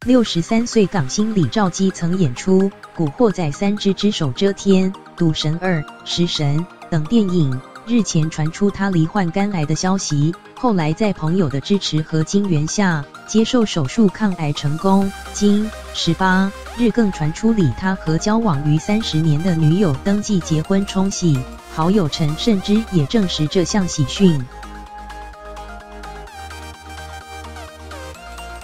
63岁港星李兆基曾演出《古惑仔3之手遮天》《赌神2》《食神》等电影。日前传出他罹患肝癌的消息，后来在朋友的支持和金援下，接受手术抗癌成功。今18日更传出他和交往逾30年的女友登记结婚冲喜，好友陈胜之也证实这项喜讯。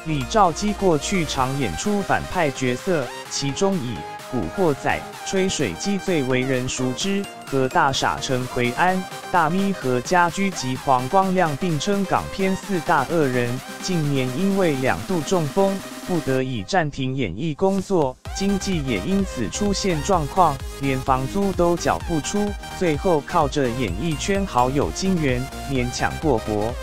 李兆基过去常演出反派角色，其中以古惑仔、吹水机最为人熟知，和大傻陈奎安、大咪和家驹及黄光亮并称港片4大恶人。近年因为2度中风，不得已暂停演艺工作，经济也因此出现状况，连房租都缴不出，最后靠着演艺圈好友金援勉强过活。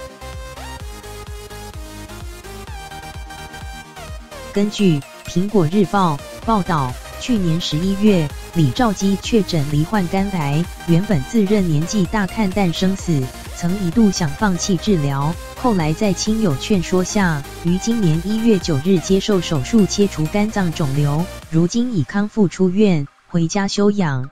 根据苹果日报报道，去年11月，李兆基确诊罹患肝癌，原本自认年纪大看淡生死，曾一度想放弃治疗，后来在亲友劝说下，于今年1月9日接受手术切除肝脏肿瘤，如今已康复出院，回家休养。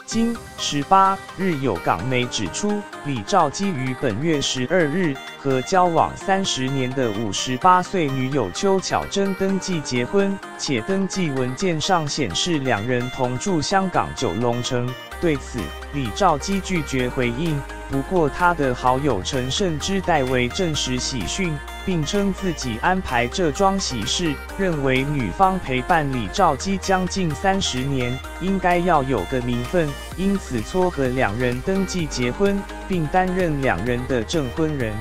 今18日有港媒指出，李兆基于本月12日和交往30年的58岁女友邱巧珍登记结婚，且登记文件上显示2人同住香港九龙城。对此，李兆基拒绝回应。不过，他的好友陈胜之代为证实喜讯，并称自己安排这桩喜事，认为女方陪伴李兆基将近30年，应该要有个名分，因此撮合2人登记结婚，并担任2人的证婚人。